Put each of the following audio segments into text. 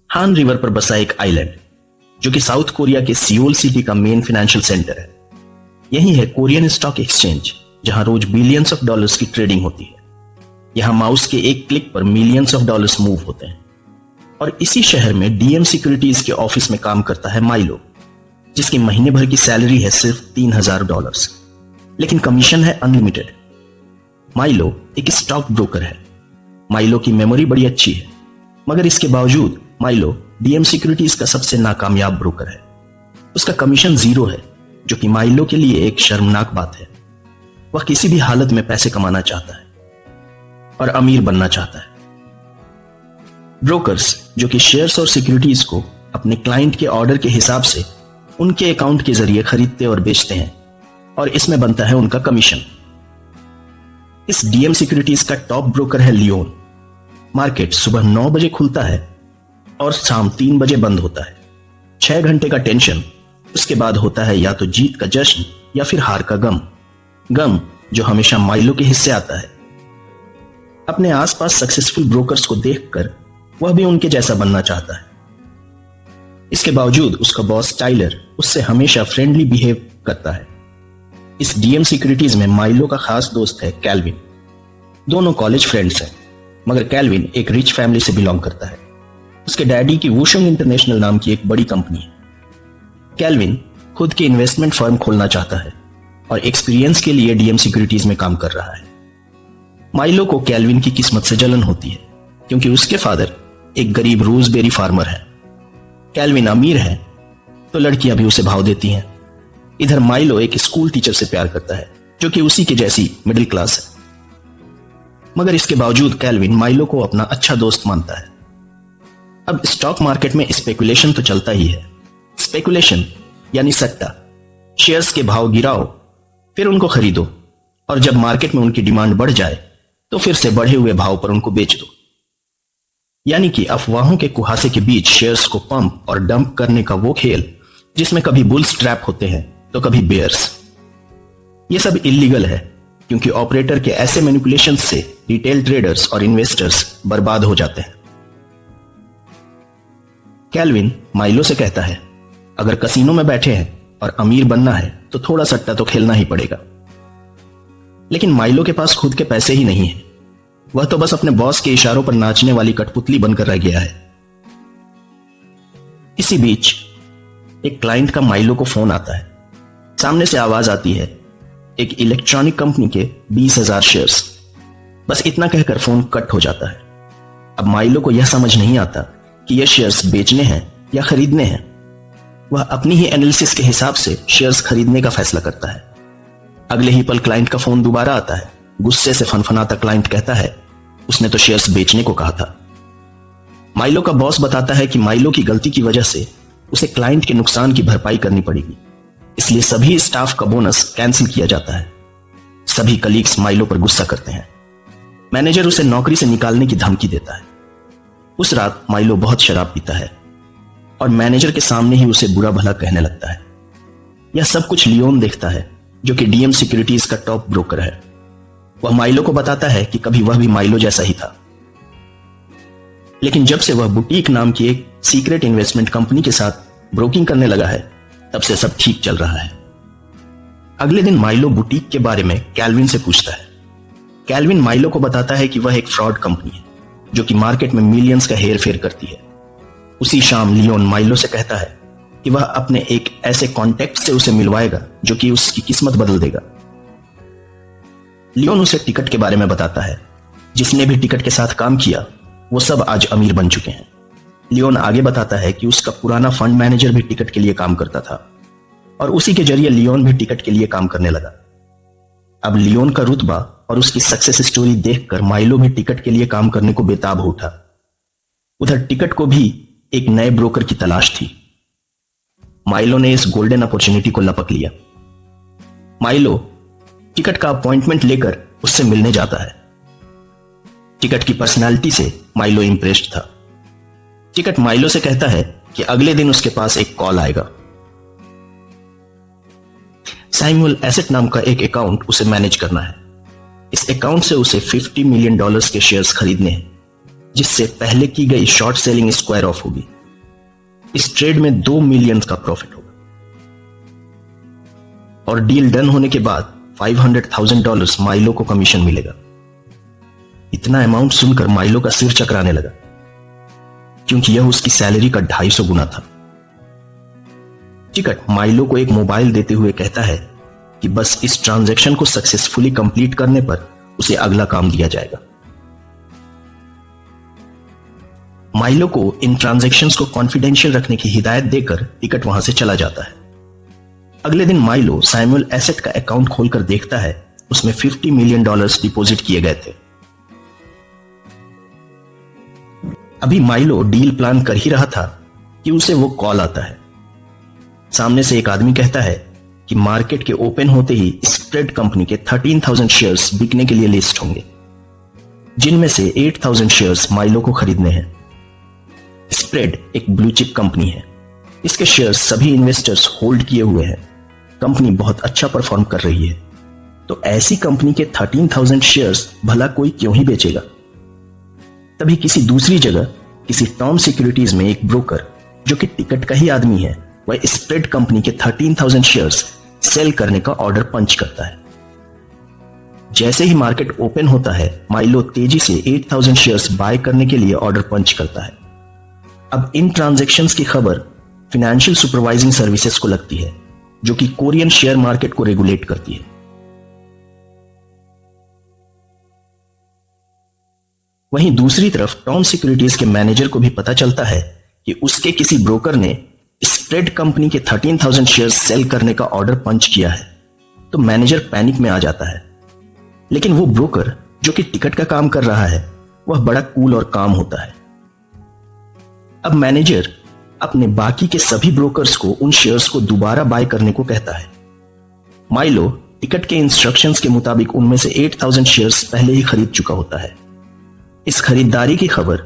हान रिवर पर बसा एक आइलैंड जो कि साउथ कोरिया के सियोल सिटी का मेन फाइनेंशियल सेंटर है। यही है कोरियन स्टॉक एक्सचेंज, जहां रोज बिलियंस ऑफ डॉलर्स की ट्रेडिंग होती है। यहां माउस के एक क्लिक पर मिलियंस ऑफ डॉलर्स मूव होते हैं। और इसी शहर में डीएम सिक्योरिटीज के ऑफिस में काम करता है माइलो, जिसकी महीने भर की सैलरी है सिर्फ $3000, लेकिन कमीशन है अनलिमिटेड। माइलो एक स्टॉक ब्रोकर है। माइलो की मेमोरी बड़ी अच्छी है, मगर इसके बावजूद माइलो डीएम सिक्योरिटीज का सबसे नाकामयाब ब्रोकर है। उसका कमीशन 0 है, जो कि माइलो के लिए एक शर्मनाक बात है। वह किसी भी हालत में पैसे कमाना चाहता है और अमीर बनना चाहता है। ब्रोकर्स, जो कि शेयर्स और सिक्योरिटीज को अपने क्लाइंट के ऑर्डर के हिसाब से उनके अकाउंट के जरिए खरीदते और बेचते हैं, और इसमें बनता है उनका कमीशन। इस डीएम सिक्योरिटीज का टॉप ब्रोकर है लियोन। मार्केट सुबह 9 बजे खुलता है और शाम 3 बजे बंद होता है। 6 घंटे का टेंशन, उसके बाद होता है या तो जीत का जश्न या फिर हार का गम जो हमेशा माइलो के हिस्से आता है। अपने आसपास सक्सेसफुल ब्रोकर्स को देखकर वह भी उनके जैसा बनना चाहता है। इसके बावजूद उसका बॉस टाइलर उससे हमेशा फ्रेंडली बिहेव करता है। इस डीएम सिक्योरिटीज में माइलो का खास दोस्त है कैल्विन। दोनों कॉलेज फ्रेंड्स हैं, मगर कैल्विन एक रिच फैमिली से बिलोंग करता है। उसके डैडी की वुशंग इंटरनेशनल नाम की एक बड़ी कंपनी है। कैल्विन खुद के इन्वेस्टमेंट फर्म खोलना चाहता है और एक्सपीरियंस के लिए डीएम सिक्योरिटीज में काम कर रहा है। माइलो को कैल्विन की किस्मत से जलन होती है, क्योंकि उसके फादर एक गरीब रोजबेरी फार्मर है। कैल्विन अमीर है तो लड़कियां भी उसे भाव देती हैं। इधर माइलो एक स्कूल टीचर से प्यार करता है, जो कि उसी के जैसी मिडिल क्लास है। मगर इसके बावजूद कैल्विन माइलो को अपना अच्छा दोस्त मानता है। अब स्टॉक मार्केट में स्पेकुलेशन तो चलता ही है। स्पेकुलेशन यानी सट्टा। शेयर्स के भाव गिराओ, फिर उनको खरीदो, और जब मार्केट में उनकी डिमांड बढ़ जाए तो फिर से बढ़े हुए भाव पर उनको बेच दो। यानी कि अफवाहों के कुहासे के बीच शेयर्स को पंप और डंप करने का वो खेल, जिसमें कभी बुल्स ट्रैप होते हैं तो कभी बेयर्स। ये सब इल्लीगल है, क्योंकि ऑपरेटर के ऐसे मैनिपुलेशन से रिटेल ट्रेडर्स और इन्वेस्टर्स बर्बाद हो जाते हैं। कैल्विन माइलो से कहता है, अगर कसीनो में बैठे हैं और अमीर बनना है तो थोड़ा सट्टा तो खेलना ही पड़ेगा। लेकिन माइलो के पास खुद के पैसे ही नहीं है। वह तो बस अपने बॉस के इशारों पर नाचने वाली कठपुतली बनकर रह गया है। इसी बीच एक क्लाइंट का माइलो को फोन आता है। सामने से आवाज आती है, एक इलेक्ट्रॉनिक कंपनी के 20,000 शेयर्स। बस इतना कहकर फोन कट हो जाता है। अब माइलो को यह समझ नहीं आता कि यह शेयर्स बेचने हैं या खरीदने हैं। वह अपनी ही एनालिसिस के हिसाब से शेयर्स खरीदने का फैसला करता है। अगले ही पल क्लाइंट का फोन दोबारा आता है। गुस्से से फनफनाता क्लाइंट कहता है, उसने तो शेयर्स बेचने को कहा था। माइलो का बॉस बताता है कि माइलो की गलती की वजह से उसे क्लाइंट के नुकसान की भरपाई करनी पड़ेगी, इसलिए सभी स्टाफ का बोनस कैंसिल किया जाता है। सभी कलीग्स माइलो पर गुस्सा करते हैं। मैनेजर उसे नौकरी से निकालने की धमकी देता है। उस रात माइलो बहुत शराब पीता है और मैनेजर के सामने ही उसे बुरा भला कहने लगता है। यह सब कुछ लियोन देखता है, जो कि डीएम सिक्योरिटीज का टॉप ब्रोकर है। वह माइलो को बताता है कि कभी वह भी माइलो जैसा ही था, लेकिन जब से वह बुटीक नाम की एक सीक्रेट इन्वेस्टमेंट कंपनी के साथ ब्रोकिंग करने लगा है, तब से सब ठीक चल रहा है। अगले दिन माइलो बुटीक के बारे में कैल्विन से पूछता है। कैल्विन माइलो को बताता है कि वह एक फ्रॉड कंपनी है, जो कि मार्केट में मिलियंस का हेर फेर करती है। उसी शाम लियोन माइलो से कहता है कि वह अपने एक ऐसे कॉन्टेक्ट से उसे मिलवाएगा जो कि उसकी किस्मत बदल देगा। लियोन उसे टिकट के बारे में बताता है। जिसने भी टिकट के साथ काम किया वो सब आज अमीर बन चुके हैं। लियोन आगे बताता है कि उसका पुराना फंड मैनेजर भी टिकट के लिए काम करता था और उसी के जरिए लियोन भी टिकट के लिए काम करने लगा। अब लियोन का रुतबा और उसकी सक्सेस स्टोरी देखकर माइलो भी टिकट के लिए काम करने को बेताब हो उठा। उधर टिकट को भी एक नए ब्रोकर की तलाश थी। माइलो ने इस गोल्डन अपॉर्चुनिटी को लपक लिया। माइलो टिकट का अपॉइंटमेंट लेकर उससे मिलने जाता है। टिकट की पर्सनालिटी से माइलो इंप्रेस्ड था। टिकट माइलो से कहता है कि अगले दिन उसके पास एक कॉल आएगा। सैमुअल एसेट नाम का एक अकाउंट उसे मैनेज करना है। इस अकाउंट से उसे $50 मिलियन के शेयर्स खरीदने हैं, जिससे पहले की गई शॉर्ट सेलिंग स्क्वायर ऑफ होगी। इस ट्रेड में 2 मिलियन का प्रॉफिट होगा और डील डन होने के बाद $500,000 माइलो को कमीशन मिलेगा। इतना अमाउंट सुनकर माइलो का सिर चकराने लगा, क्योंकि यह उसकी सैलरी का 250 गुना था। टिकट माइलो को एक मोबाइल देते हुए कहता है कि बस इस ट्रांजैक्शन को सक्सेसफुली कंप्लीट करने पर उसे अगला काम दिया जाएगा। माइलो को इन ट्रांजैक्शंस को कॉन्फिडेंशियल रखने की हिदायत देकर टिकट वहां से चला जाता है। अगले दिन माइलो सैमुअल एसेट का अकाउंट खोलकर देखता है, उसमें $50 मिलियन डिपॉजिट किए गए थे। अभी माइलो डील प्लान कर ही रहा था कि उसे वो कॉल आता है। सामने से एक आदमी कहता है कि मार्केट के ओपन होते ही स्प्रेड कंपनी के 13,000 शेयर्स बिकने के लिए लिस्ट होंगे, जिनमें से 8,000 शेयर्स माइलो को खरीदने हैं। स्प्रेड एक ब्लू चिप कंपनी है, इसके शेयर्स सभी इन्वेस्टर्स होल्ड किए हुए हैं। कंपनी बहुत अच्छा परफॉर्म कर रही है, तो ऐसी कंपनी के 13,000 शेयर्स भला कोई क्यों ही बेचेगा। तभी किसी दूसरी जगह किसी टॉम सिक्योरिटीज में एक ब्रोकर, जो कि टिकट का ही आदमी है, वह स्प्रेड कंपनी के 13,000 शेयर्स सेल करने का ऑर्डर पंच करता है। जैसे ही मार्केट ओपन होता है, माइलो तेजी से 8,000 शेयर्स बाय करने के लिए ऑर्डर पंच करता है। अब इन ट्रांजैक्शंस की खबर फाइनेंशियल सुपरवाइजिंग सर्विसेज को लगती है, जो कि कोरियन शेयर मार्केट को रेगुलेट करती है। वहीं दूसरी तरफ टॉम सिक्योरिटीज के मैनेजर को भी पता चलता है कि उसके किसी ब्रोकर ने स्प्रेड कंपनी के 13,000 शेयर्स सेल करने का ऑर्डर पंच किया है। तो मैनेजर पैनिक में आ जाता है, लेकिन वो ब्रोकर जो कि टिकट का काम कर रहा है, वह बड़ा कूल और काम होता है। अब मैनेजर अपने बाकी के सभी ब्रोकर्स को उन शेयर्स को दोबारा बाय करने को कहता है। माइलो टिकट के इंस्ट्रक्शंस के मुताबिक उनमें से 8,000 शेयर्स पहले ही खरीद चुका होता है। इस खरीदारी की खबर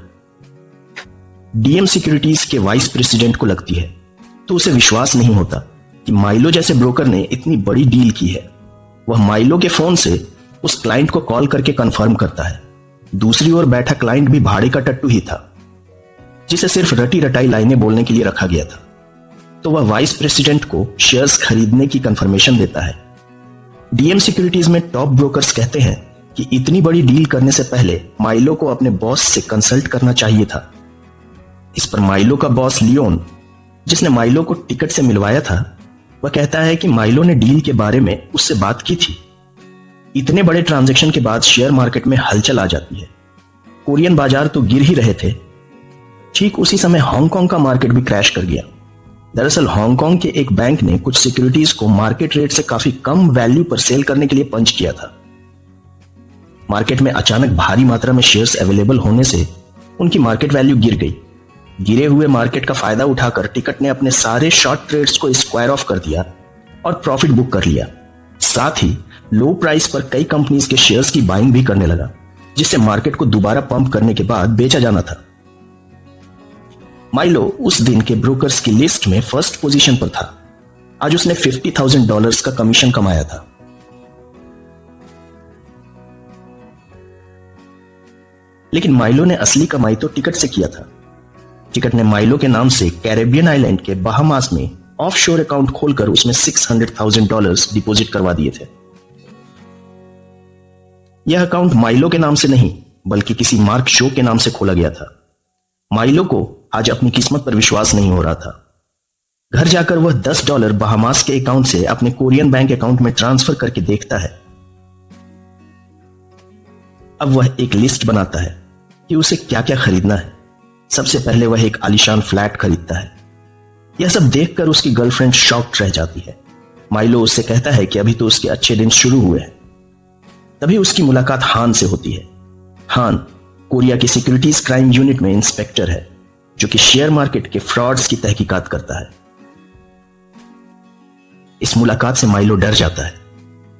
डीएम सिक्योरिटीज के वाइस प्रेसिडेंट को लगती है, तो उसे विश्वास नहीं होता कि माइलो जैसे ब्रोकर ने इतनी बड़ी डील की है। वह माइलो के फोन से उस क्लाइंट को कॉल करके कंफर्म करता है। दूसरी ओर बैठा क्लाइंट भी भाड़े का टट्टू ही था, जिसे सिर्फ रटी रटाई लाइनें बोलने के लिए रखा गया था। तो वह वाइस प्रेसिडेंट को शेयर्स खरीदने की कंफर्मेशन देता है। डीएम सिक्योरिटीज में टॉप ब्रोकर्स कहते हैं कि इतनी बड़ी डील करने से पहले माइलो को अपने बॉस से कंसल्ट करना चाहिए था। इस पर माइलो का बॉस लियोन, जिसने माइलो को टिकट से मिलवाया था, वह कहता है कि माइलो ने डील के बारे में उससे बात की थी। इतने बड़े ट्रांजैक्शन के बाद शेयर मार्केट में हलचल आ जाती है। कोरियन बाजार तो गिर ही रहे थे। ठीक उसी समय हांगकांग का मार्केट भी क्रैश कर गया। दरअसल हांगकांग के एक बैंक ने कुछ सिक्योरिटीज को मार्केट रेट से काफी कम वैल्यू पर सेल करने के लिए पंच किया था। मार्केट में अचानक भारी मात्रा में शेयर्स अवेलेबल होने से उनकी मार्केट वैल्यू गिर गई। गिरे हुए मार्केट का फायदा उठाकर टिकट ने अपने सारे शॉर्ट ट्रेड्स को स्क्वायर ऑफ कर दिया और प्रॉफिट बुक कर लिया। साथ ही लो प्राइस पर कई कंपनीज के शेयर्स की बाइंग भी करने लगा, जिससे मार्केट को दोबारा पंप करने के बाद बेचा जाना था। माइलो उस दिन के ब्रोकर्स की लिस्ट में फर्स्ट पोजीशन पर था। आज उसने $50,000 का कमीशन कमाया था। लेकिन माइलो ने असली कमाई तो टिकट से किया था। टिकट ने माइलो के नाम से कैरेबियन आइलैंड के बहामास में ऑफशोर अकाउंट खोलकर उसमें $600,000 डिपॉजिट करवा दिए थे। यह अकाउंट माइलो के नाम से नहीं, बल्कि किसी मार्क शो के नाम से खोला गया था। माइलो को आज अपनी किस्मत पर विश्वास नहीं हो रहा था। घर जाकर वह $10 बहामास के अकाउंट से अपने कोरियन बैंक अकाउंट में ट्रांसफर करके देखता है। अब वह एक लिस्ट बनाता है कि उसे क्या क्या खरीदना है। सबसे पहले वह एक आलीशान फ्लैट खरीदता है। यह सब देखकर उसकी गर्लफ्रेंड शॉक्ड रह जाती है। माइलो उससे कहता है कि अभी तो उसके अच्छे दिन शुरू हुए हैं। तभी उसकी मुलाकात हान से होती है। हान कोरिया की सिक्योरिटीज क्राइम यूनिट में इंस्पेक्टर है, जो कि शेयर मार्केट के फ्रॉड्स की तहकीकात करता है। इस मुलाकात से माइलो डर जाता है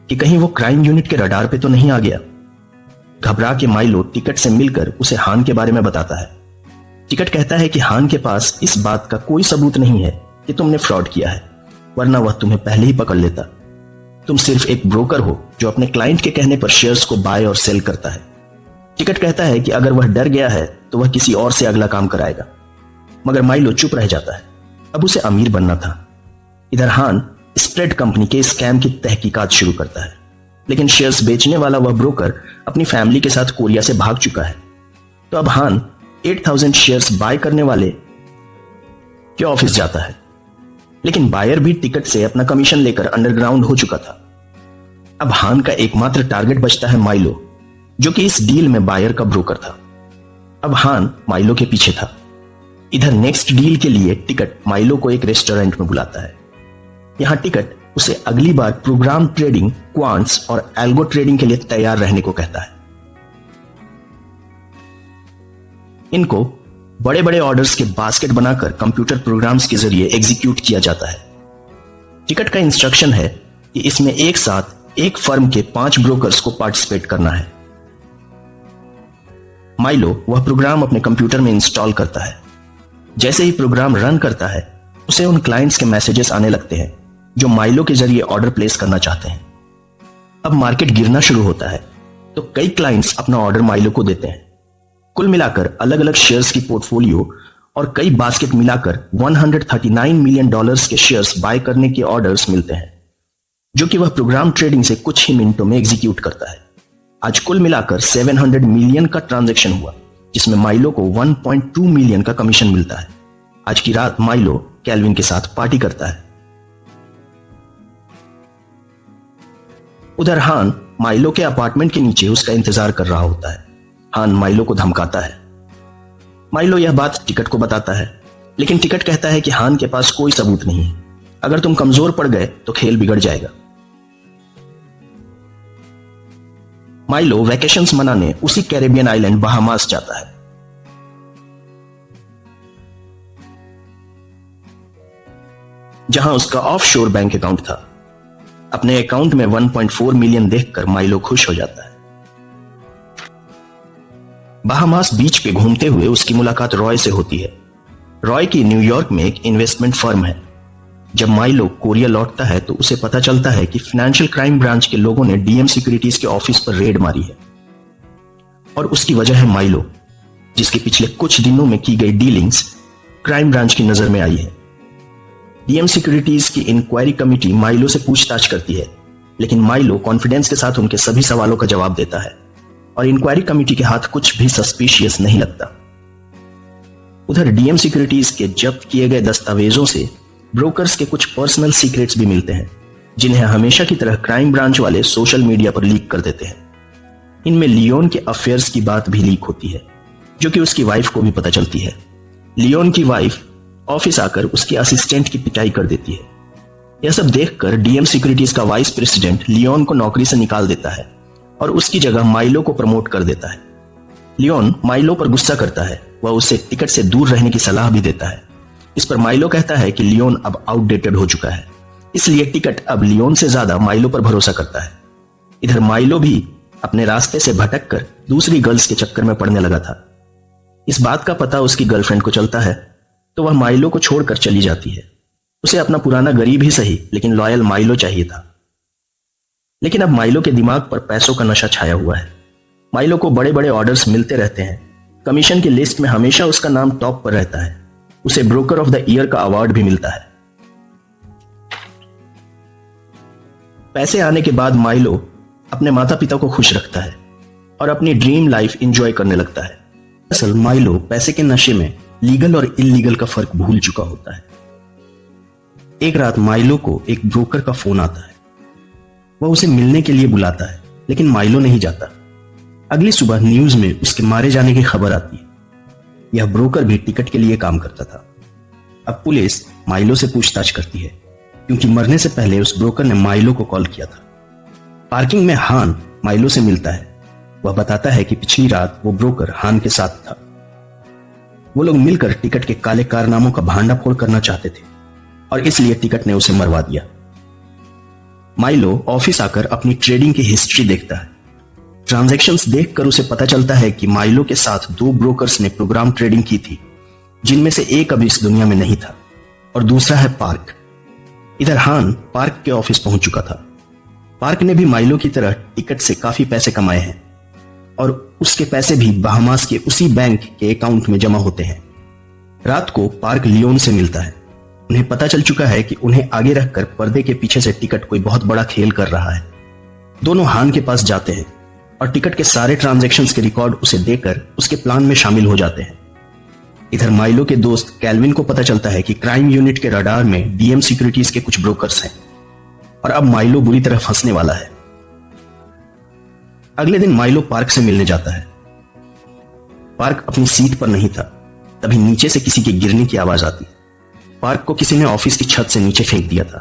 कि कहीं वो क्राइम यूनिट के रडार पे तो नहीं आ गया। घबरा के माइलो टिकट से मिलकर उसे हान के बारे में बताता है। टिकट कहता है कि हान के पास इस बात का कोई सबूत नहीं है कि तुमने फ्रॉड किया है, वरना वह तुम्हें पहले ही पकड़ लेता। तुम सिर्फ एक ब्रोकर हो जो अपने क्लाइंट के कहने पर शेयर्स को बाय और सेल करता है। टिकट कहता है कि अगर वह डर गया है तो वह किसी और से अगला काम कराएगा, मगर माइलो चुप रह जाता है अब उसे अमीर बनना था। इधर हान स्प्रेड कंपनी के स्कैम की तहकीकात शुरू करता है, लेकिन शेयर्स बेचने वाला वह ब्रोकर अपनी फैमिली के साथ कोरिया से भाग चुका है। तो अब हान 8000 शेयर्स बाय करने वाले के ऑफिस जाता है, लेकिन बायर भी टिकट से अपना कमीशन लेकर अंडरग्राउंड हो चुका था। अब हान का एकमात्र टारगेट बचता है माइलो, जो कि इस डील में बायर का ब्रोकर था। अब हान माइलो के पीछे था। इधर नेक्स्ट डील के लिए टिकट माइलो को एक रेस्टोरेंट में बुलाता है। यहां टिकट उसे अगली बार प्रोग्राम ट्रेडिंग, क्वांट्स और एल्गो ट्रेडिंग के लिए तैयार रहने को कहता है। इनको बड़े बड़े ऑर्डर्स के बास्केट बनाकर कंप्यूटर प्रोग्राम्स के जरिए एग्जीक्यूट किया जाता है। टिकट का इंस्ट्रक्शन है कि इसमें एक साथ एक फर्म के 5 ब्रोकर्स को पार्टिसिपेट करना है। माइलो वह प्रोग्राम अपने कंप्यूटर में इंस्टॉल करता है। जैसे ही प्रोग्राम रन करता है, उसे उन क्लाइंट्स के मैसेजेस आने लगते हैं जो माइलो के जरिए ऑर्डर प्लेस करना चाहते हैं। अब मार्केट गिरना शुरू होता है, तो कई क्लाइंट्स अपना ऑर्डर माइलो को देते हैं। कुल मिलाकर अलग अलग शेयर्स की पोर्टफोलियो और कई बास्केट मिलाकर $139 मिलियन के शेयर्स बाय करने के ऑर्डर्स मिलते हैं, जो कि वह प्रोग्राम ट्रेडिंग से कुछ ही मिनटों में एग्जीक्यूट करता है। आज कुल मिलाकर 700 मिलियन का ट्रांजैक्शन हुआ, जिसमें माइलो को 1.2 मिलियन का कमीशन मिलता है। आज की रात माइलो कैल्विन के साथ पार्टी करता है। उधर हान माइलो के अपार्टमेंट के नीचे उसका इंतजार कर रहा होता है। हान माइलो को धमकाता है। माइलो यह बात टिकट को बताता है, लेकिन टिकट कहता है कि हान के पास कोई सबूत नहीं है। अगर तुम कमजोर पड़ गए तो खेल बिगड़ जाएगा। माइलो वैकेशंस मनाने उसी कैरेबियन आइलैंड बहामास जाता है। जहां उसका ऑफशोर बैंक अकाउंट था। अपने अकाउंट में 1.4 मिलियन देखकर माइलो खुश हो जाता है। बहामास बीच पे घूमते हुए उसकी मुलाकात रॉय से होती है। रॉय की न्यूयॉर्क में एक इन्वेस्टमेंट फर्म है। जब माइलो कोरिया लौटता है तो उसे पता चलता है कि फाइनेंशियल क्राइम ब्रांच के लोगों ने डीएम सिक्योरिटीज के ऑफिस पर रेड मारी है, और उसकी वजह है माइलो, जिसके पिछले कुछ दिनों में की गई डीलिंग्स क्राइम ब्रांच की नजर में आई है। डीएम सिक्योरिटीज की इंक्वायरी कमेटी माइलो से पूछताछ करती है, लेकिन माइलो कॉन्फिडेंस के साथ उनके सभी सवालों का जवाब देता है, और इंक्वायरी कमेटी के हाथ कुछ भी सस्पिशियस नहीं लगता। उधर डीएम सिक्योरिटीज के जब्त किए गए दस्तावेजों से ब्रोकर्स के कुछ पर्सनल सीक्रेट्स भी मिलते हैं, जिन्हें हमेशा की तरह क्राइम ब्रांच वाले सोशल मीडिया पर लीक कर देते हैं। इनमें लियोन के अफेयर्स की बात भी लीक होती है, जो कि उसकी वाइफ को भी पता चलती है। लियोन की वाइफ ऑफिस आकर उसके असिस्टेंट की पिटाई कर देती है। यह सब देखकर डीएम सिक्योरिटीज का वाइस प्रेसिडेंट लियोन को नौकरी से निकाल देता है और उसकी जगह माइलो को प्रमोट कर देता है। लियोन माइलो पर गुस्सा करता है। वह उसे टिकट से दूर रहने की सलाह भी देता है। इस पर माइलो कहता है कि लियोन अब आउटडेटेड हो चुका है, इसलिए टिकट अब लियोन से ज्यादा माइलो पर भरोसा करता है। इधर माइलो भी अपने रास्ते से भटक कर दूसरी गर्ल्स के चक्कर में पड़ने लगा था। इस बात का पता उसकी गर्लफ्रेंड को चलता है तो वह माइलो को छोड़कर चली जाती है। उसे अपना पुराना गरीब ही सही लेकिन लॉयल माइलो चाहिए था। लेकिन अब माइलो के दिमाग पर पैसों का नशा छाया हुआ है। माइलो को बड़े बड़े ऑर्डर्स मिलते रहते हैं। कमीशन की लिस्ट में हमेशा उसका नाम टॉप पर रहता है। उसे ब्रोकर ऑफ द ईयर का अवार्ड भी मिलता है। पैसे आने के बाद माइलो अपने माता पिता को खुश रखता है और अपनी ड्रीम लाइफ एंजॉय करने लगता है। असल माइलो पैसे के नशे में लीगल और इलीगल का फर्क भूल चुका होता है। एक रात माइलो को एक ब्रोकर का फोन आता है। वह उसे मिलने के लिए बुलाता है, लेकिन माइलो नहीं जाता। अगली सुबह न्यूज में उसके मारे जाने की खबर आती है। यह ब्रोकर भी टिकट के लिए काम करता था। अब पुलिस माइलो से पूछताछ करती है, क्योंकि मरने से पहले उस ब्रोकर ने माइलो को कॉल किया था। पार्किंग में हान माइलो से मिलता है। वह बताता है कि पिछली रात वो ब्रोकर हान के साथ था। वो लोग मिलकर टिकट के काले कारनामों का भांडाफोड़ करना चाहते थे और इसलिए टिकट ने उसे मरवा दिया। माइलो ऑफिस आकर अपनी ट्रेडिंग की हिस्ट्री देखता है। ट्रांजैक्शंस देखकर उसे पता चलता है कि माइलो के साथ 2 ब्रोकर्स ने प्रोग्राम ट्रेडिंग की थी, जिनमें से एक अभी इस दुनिया में नहीं था और दूसरा है पार्क। इधर हान पार्क के ऑफिस पहुंच चुका था। पार्क ने भी माइलो की तरह टिकट से काफी पैसे कमाए हैं और उसके पैसे भी बहामास के उसी बैंक के अकाउंट में जमा होते हैं। रात को पार्क लियोन से मिलता है। उन्हें पता चल चुका है कि उन्हें आगे रखकर पर्दे के पीछे से टिकट कोई बहुत बड़ा खेल कर रहा है। दोनों हान के पास जाते हैं और टिकट के सारे ट्रांजैक्शंस के रिकॉर्ड उसे देकर उसके प्लान में शामिल हो जाते हैं। इधर माइलो के दोस्त कैल्विन को पता चलता है कि क्राइम यूनिट के रडार में डीएम सिक्योरिटीज के कुछ ब्रोकर्स हैं और अब माइलो बुरी तरह फंसने वाला है। अगले दिन माइलो पार्क से मिलने जाता है। पार्क अपनी सीट पर नहीं था, तभी नीचे से किसी के गिरने की आवाज आती। पार्क को किसी ने ऑफिस की छत से नीचे फेंक दिया था।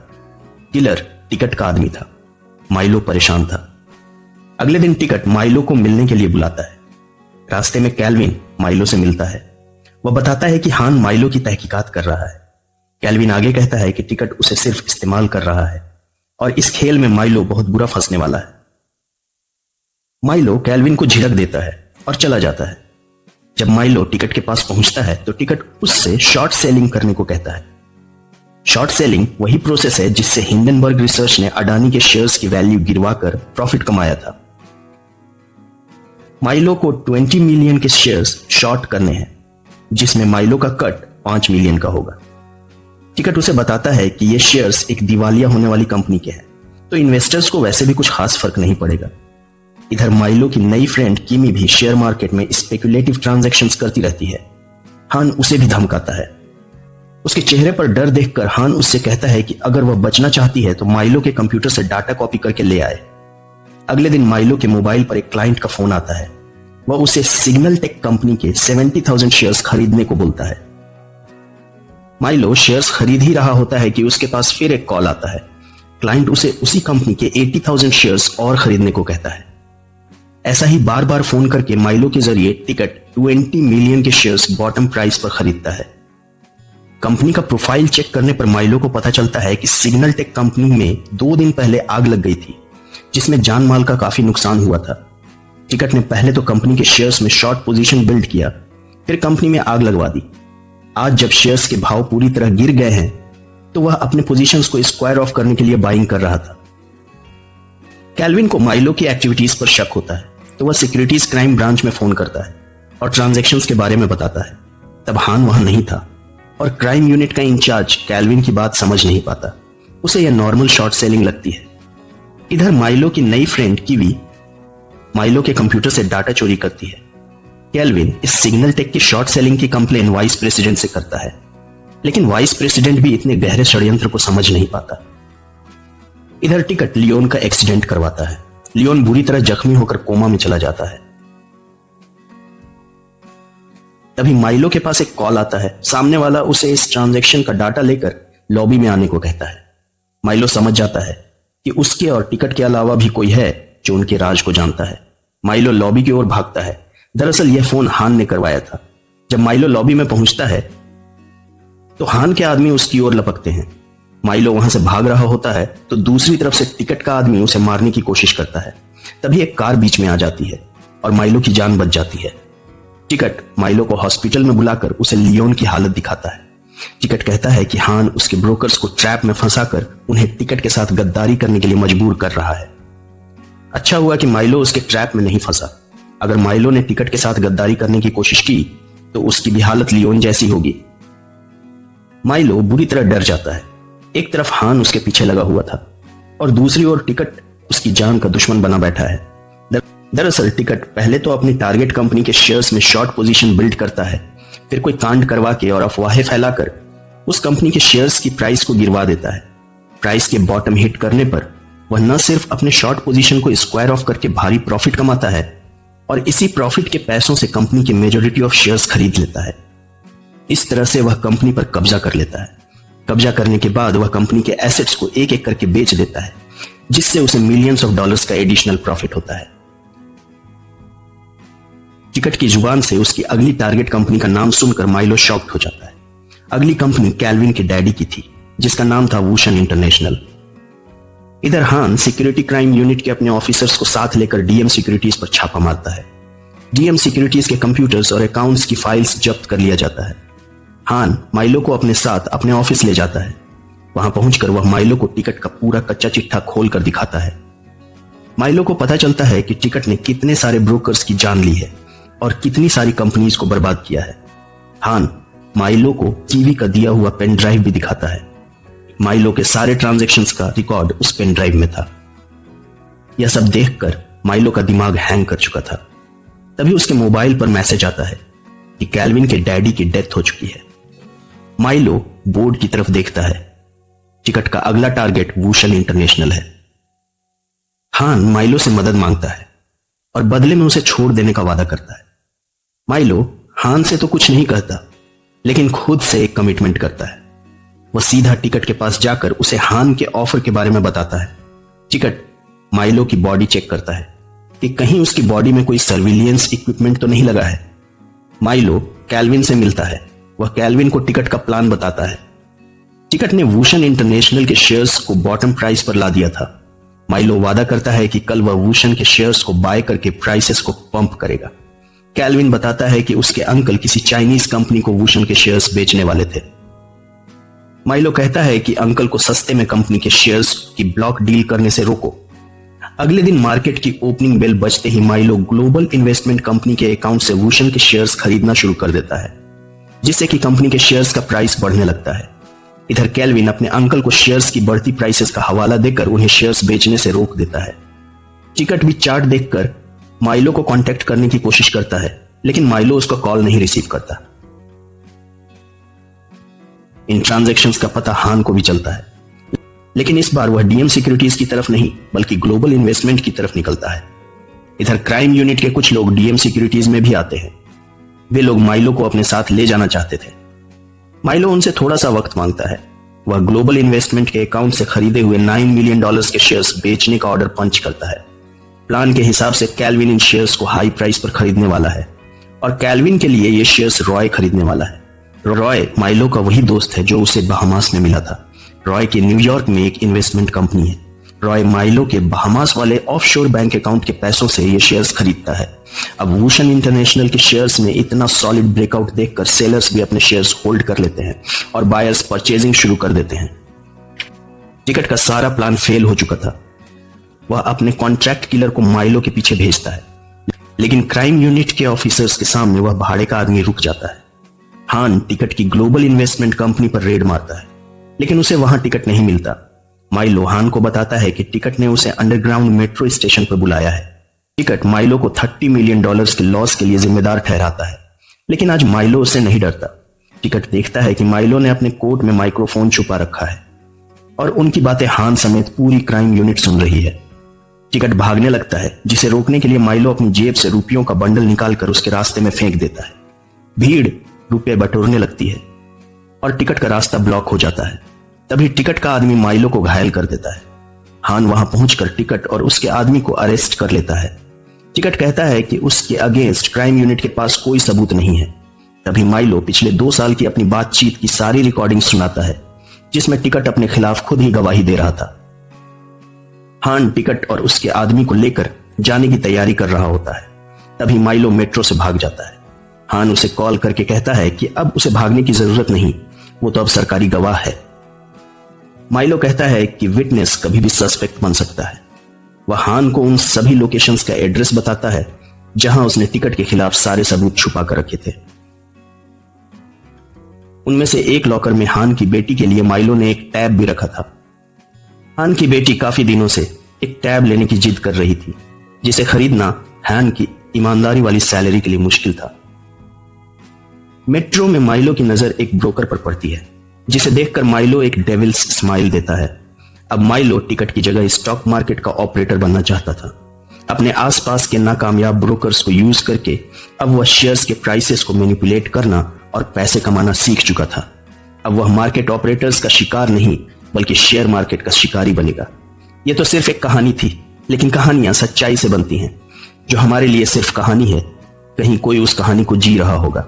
किलर टिकट का आदमी था। माइलो परेशान था। अगले दिन टिकट माइलो को मिलने के लिए बुलाता है। रास्ते में कैल्विन माइलो से मिलता है। वह बताता है कि हान माइलो की तहकीकात कर रहा है। कैल्विन आगे कहता है कि टिकट उसे सिर्फ इस्तेमाल कर रहा है और इस खेल में माइलो बहुत बुरा फंसने वाला है। माइलो कैल्विन को झिड़क देता है और चला जाता है। जब माइलो टिकट के पास पहुंचता है तो टिकट उससे शॉर्ट सेलिंग करने को कहता है। शॉर्ट सेलिंग वही प्रोसेस है जिससे हिंडनबर्ग रिसर्च ने अडानी के शेयर्स की वैल्यू गिरवाकर प्रॉफिट कमाया था। माइलो को 20 मिलियन के शेयर्स शॉर्ट करने हैं, जिसमें माइलो का कट 5 मिलियन का होगा। टिकट उसे बताता है कि ये शेयर्स एक दिवालिया होने वाली कंपनी के हैं, तो इन्वेस्टर्स को वैसे भी कुछ खास फर्क नहीं पड़ेगा। इधर माइलो की नई फ्रेंड किमी भी शेयर मार्केट में स्पेकुलेटिव ट्रांजैक्शंस करती रहती है। हान उसे भी धमकाता है। उसके चेहरे पर डर देखकर हान उससे कहता है कि अगर वह बचना चाहती है तो माइलो के कंप्यूटर से डाटा कॉपी करके ले आए। अगले दिन माइलो के मोबाइल पर एक क्लाइंट का फोन आता है। वह उसे सिग्नल टेक कंपनी के 70,000 शेयर्स खरीदने को बोलता है। माइलो शेयर्स खरीद ही रहा होता है कि उसके पास फिर एक कॉल आता है। क्लाइंट उसे उसी कंपनी के 80,000 शेयर्स और खरीदने को कहता है। ऐसा ही बार बार फोन करके माइलो के जरिए टिकट 20 मिलियन के शेयर्स बॉटम प्राइस पर खरीदता है। कंपनी का प्रोफाइल चेक करने पर माइलो को पता चलता है कि सिग्नल टेक कंपनी में 2 दिन पहले आग लग गई थी, जिसमें जान माल का काफी नुकसान हुआ था। टिकट ने पहले तो कंपनी के शेयर्स में शॉर्ट पोजीशन बिल्ड किया, फिर कंपनी में आग लगवा दी। आज जब शेयर्स के भाव पूरी तरह गिर गए हैं तो वह अपने पोजीशंस को स्क्वायर ऑफ करने के लिए बाइंग कर रहा था। कैल्विन को माइलो की एक्टिविटीज पर शक होता है, तो वह सिक्योरिटीज क्राइम ब्रांच में फोन करता है और ट्रांजैक्शंस के बारे में बताता है। तब हान वहां नहीं था और क्राइम यूनिट का इंचार्ज कैल्विन की बात समझ नहीं पाता। उसे यह नॉर्मल शॉर्ट सेलिंग लगती है। इधर माइलो की नई फ्रेंड किवी माइलो के कंप्यूटर से डाटा चोरी करती है। कैल्विन इस सिग्नल टेक की शॉर्ट सेलिंग की कंप्लेन वाइस प्रेसिडेंट से करता है, लेकिन वाइस प्रेसिडेंट भी इतने गहरे षड्यंत्र को समझ नहीं पाता। इधर टिकट लियोन का एक्सीडेंट करवाता है। लियोन बुरी तरह जख्मी होकर कोमा में चला जाता है। तभी माइलो के पास एक कॉल आता है। सामने वाला उसे इस ट्रांजैक्शन का डाटा लेकर लॉबी में आने को कहता है। माइलो समझ जाता है कि उसके और टिकट के अलावा भी कोई है जो उनके राज को जानता है। माइलो लॉबी की ओर भागता है। दरअसल यह फोन हान ने करवाया था। जब माइलो लॉबी में पहुंचता है तो हान के आदमी उसकी ओर लपकते हैं। माइलो वहां से भाग रहा होता है तो दूसरी तरफ से टिकट का आदमी उसे मारने की कोशिश करता है। तभी एक कार बीच में आ जाती है और माइलो की जान बच जाती है। टिकट माइलो को हॉस्पिटल में बुलाकर उसे लियोन की हालत दिखाता है। टिकट कहता है कि हान उसके ब्रोकर्स को ट्रैप में फंसाकर उन्हें टिकट के साथ गद्दारी करने के लिए मजबूर कर रहा है। अच्छा हुआ कि माइलो उसके ट्रैप में नहीं फंसा। अगर माइलो ने टिकट के साथ गद्दारी करने की कोशिश की तो उसकी भी हालत लियोन जैसी होगी। माइलो बुरी तरह डर जाता है। एक तरफ हान उसके पीछे लगा हुआ था और दूसरी ओर टिकट उसकी जान का दुश्मन बना बैठा है। दरअसल टिकट पहले तो अपनी टारगेट कंपनी के शेयर्स में शॉर्ट पोजीशन बिल्ड करता है, फिर कोई कांड करवा के और अफवाहें फैलाकर उस कंपनी के शेयर्स की प्राइस को गिरवा देता है। प्राइस के बॉटम हिट करने पर वह न सिर्फ अपने शॉर्ट पोजीशन को स्क्वायर ऑफ करके भारी प्रॉफिट कमाता है और इसी प्रॉफिट के पैसों से कंपनी के मेजॉरिटी ऑफ शेयर्स खरीद लेता है। इस तरह से वह कंपनी पर कब्जा कर लेता है। कब्जा करने के बाद वह कंपनी के एसेट्स को एक एक करके बेच देता है, जिससे उसे मिलियंस ऑफ डॉलर्स का एडिशनल प्रॉफिट होता है। टिकट की जुबान से उसकी अगली टारगेट कंपनी का नाम सुनकर माइलो शॉक्ड हो जाता है। अगली कंपनी कैल्विन के डैडी की थी, जिसका नाम था वूशन इंटरनेशनल। इधर हान सिक्योरिटी क्राइम यूनिट के अपने ऑफिसर्स को साथ लेकर डीएम सिक्योरिटीज पर छापा मारता है। डीएम सिक्योरिटीज के कंप्यूटर्स और अकाउंट्स की फाइल्स जब्त कर लिया जाता है। हान माइलो को अपने साथ अपने ऑफिस ले जाता है। वहां पहुंचकर वह माइलो को टिकट का पूरा कच्चा चिट्ठा खोल कर दिखाता है। माइलो को पता चलता है कि टिकट ने कितने सारे ब्रोकर्स की जान ली है और कितनी सारी कंपनीज को बर्बाद किया है। हान माइलो को टीवी का दिया हुआ पेन ड्राइव भी दिखाता है। माइलो के सारे ट्रांजैक्शंस का रिकॉर्ड उस पेन ड्राइव में था। यह सब देखकर माइलो का दिमाग हैंग कर चुका था। तभी उसके मोबाइल पर मैसेज आता है कि कैल्विन के डैडी की डेथ हो चुकी है। माइलो बोर्ड की तरफ देखता है। टिकट का अगला टारगेट वूशन इंटरनेशनल है। हान माइलो से मदद मांगता है और बदले में उसे छोड़ देने का वादा करता है। माइलो हान से तो कुछ नहीं कहता, लेकिन खुद से एक कमिटमेंट करता है। वह सीधा टिकट के पास जाकर उसे हान के ऑफर के बारे में बताता है। टिकट माइलो की बॉडी चेक करता है कि कहीं उसकी बॉडी में कोई सर्विलियंस इक्विपमेंट तो नहीं लगा है। माइलो कैल्विन से मिलता है। वह कैल्विन को टिकट का प्लान बताता है। टिकट ने वूशन इंटरनेशनल के शेयर्स को बॉटम प्राइस पर ला दिया था। माइलो वादा करता है कि कल वह वूशन के शेयर्स को बाय करके प्राइसेस को पंप करेगा। कैल्विन बताता है कि उसके अंकल किसी चाइनीज कंपनी को वूशन के शेयर्स बेचने वाले थे। माइलो कहता है कि अंकल को सस्ते में कंपनी के शेयर्स की ब्लॉक डील करने से रोको। अगले दिन मार्केट की ओपनिंग बेल बजते ही माइलो ग्लोबल इन्वेस्टमेंट कंपनी के अकाउंट से वूशन के शेयर्स खरीदना शुरू कर देता है, जिससे कि कंपनी के शेयर्स का प्राइस बढ़ने लगता है। इधर कैल्विन अपने अंकल को शेयर्स की बढ़ती प्राइसेस का हवाला देकर उन्हें शेयर्स बेचने से रोक देता है। टिकट भी चार्ट देखकर माइलो को कांटेक्ट करने की कोशिश करता है, लेकिन माइलो उसका कॉल नहीं रिसीव करता। इन ट्रांजैक्शंस का पता हान को भी चलता है, लेकिन इस बार वह डीएम सिक्योरिटीज की तरफ नहीं बल्कि ग्लोबल इन्वेस्टमेंट की तरफ निकलता है। इधर क्राइम यूनिट के कुछ लोग डीएम सिक्योरिटीज में भी आते हैं। वे लोग माइलो को अपने साथ ले जाना चाहते थे। माइलो उनसे थोड़ा सा वक्त मांगता है। वह ग्लोबल इन्वेस्टमेंट के अकाउंट से खरीदे हुए $9 मिलियन के शेयर्स बेचने का ऑर्डर पंच करता है। प्लान के हिसाब से कैल्विन इन शेयर्स को हाई प्राइस पर खरीदने वाला है और कैल्विन के लिए ये शेयर्स रॉय खरीदने वाला है। रॉय माइलो का वही दोस्त है जो उसे बहामास में मिला था। रॉय की न्यूयॉर्क में एक इन्वेस्टमेंट कंपनी है। रॉय माइलो के बहामास वाले ऑफशोर बैंक अकाउंट के पैसों से ये शेयर्स खरीदता है। अब वूशन इंटरनेशनल के शेयर्स में इतना सॉलिड ब्रेकआउट देखकर सेलर्स भी अपने शेयर्स होल्ड कर लेते हैं और बायर्स परचेजिंग शुरू कर देते हैं। टिकट का सारा प्लान फेल हो चुका था। वह अपने कॉन्ट्रैक्ट किलर को माइलो के पीछे भेजता है, लेकिन क्राइम यूनिट के ऑफिसर्स के सामने वह भाड़े का आदमी रुक जाता है। हान टिकट की ग्लोबल इन्वेस्टमेंट कंपनी पर रेड मारता है, लेकिन उसे वहां टिकट नहीं मिलता। माइलो हान को बताता है कि टिकट ने उसे अंडरग्राउंड मेट्रो स्टेशन पर बुलाया है। टिकट माइलो को $30 मिलियन के लॉस के लिए जिम्मेदार ठहराता है, लेकिन आज माइलो उससे नहीं डरता। टिकट देखता है कि माइलो ने अपने कोट में माइक्रोफोन छुपा रखा है और उनकी बातें हान समेत पूरी क्राइम यूनिट सुन रही है। टिकट भागने लगता है, जिसे रोकने के लिए माइलो अपनी जेब से रुपयों का बंडल निकालकर उसके रास्ते में फेंक देता है। भीड़ रुपये बटोरने लगती है और टिकट का रास्ता ब्लॉक हो जाता है। तभी टिकट का आदमी माइलो को घायल कर देता है। हान वहां पहुंचकर टिकट और उसके आदमी को अरेस्ट कर लेता है। टिकट कहता है कि उसके अगेंस्ट क्राइम यूनिट के पास कोई सबूत नहीं है। तभी माइलो पिछले 2 साल की अपनी बातचीत की सारी रिकॉर्डिंग सुनाता है, जिसमें टिकट अपने खिलाफ खुद ही गवाही दे रहा था। हान टिकट और उसके आदमी को लेकर जाने की तैयारी कर रहा होता है। तभी माइलो मेट्रो से भाग जाता है। हान उसे कॉल करके कहता है कि अब उसे भागने की जरूरत नहीं, वो तो अब सरकारी गवाह है। माइलो कहता है कि विटनेस कभी भी सस्पेक्ट बन सकता है। वह हान को उन सभी लोकेशंस का एड्रेस बताता है जहां उसने टिकट के खिलाफ सारे सबूत छुपा कर रखे थे। उनमें से एक लॉकर में हान की बेटी के लिए माइलो ने एक टैब भी रखा था। हान की बेटी काफी दिनों से एक टैब लेने की जिद कर रही थी, जिसे खरीदना हान की ईमानदारी वाली सैलरी के लिए मुश्किल था। मेट्रो में माइलो की नजर एक ब्रोकर पर पड़ती है, जिसे देखकर माइलो एक डेविल्स स्माइल देता है। अब माइलो टिकट की जगह स्टॉक मार्केट का ऑपरेटर बनना चाहता था। अपने आसपास के नाकामयाब ब्रोकर्स को यूज करके अब वह शेयर्स के प्राइसेस को मैनिपुलेट करना और पैसे कमाना सीख चुका था। अब वह मार्केट ऑपरेटर्स का शिकार नहीं बल्कि शेयर मार्केट का शिकारी बनेगा। यह तो सिर्फ एक कहानी थी, लेकिन कहानियां सच्चाई से बनती हैं। जो हमारे लिए सिर्फ कहानी है, कहीं कोई उस कहानी को जी रहा होगा।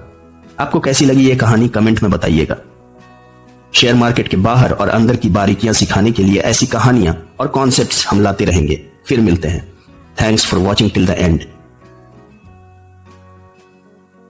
आपको कैसी लगी यह कहानी कमेंट में बताइएगा। शेयर मार्केट के बाहर और अंदर की बारीकियां सिखाने के लिए ऐसी कहानियां और कॉन्सेप्ट्स हम लाते रहेंगे। फिर मिलते हैं। Thanks for watching till the end.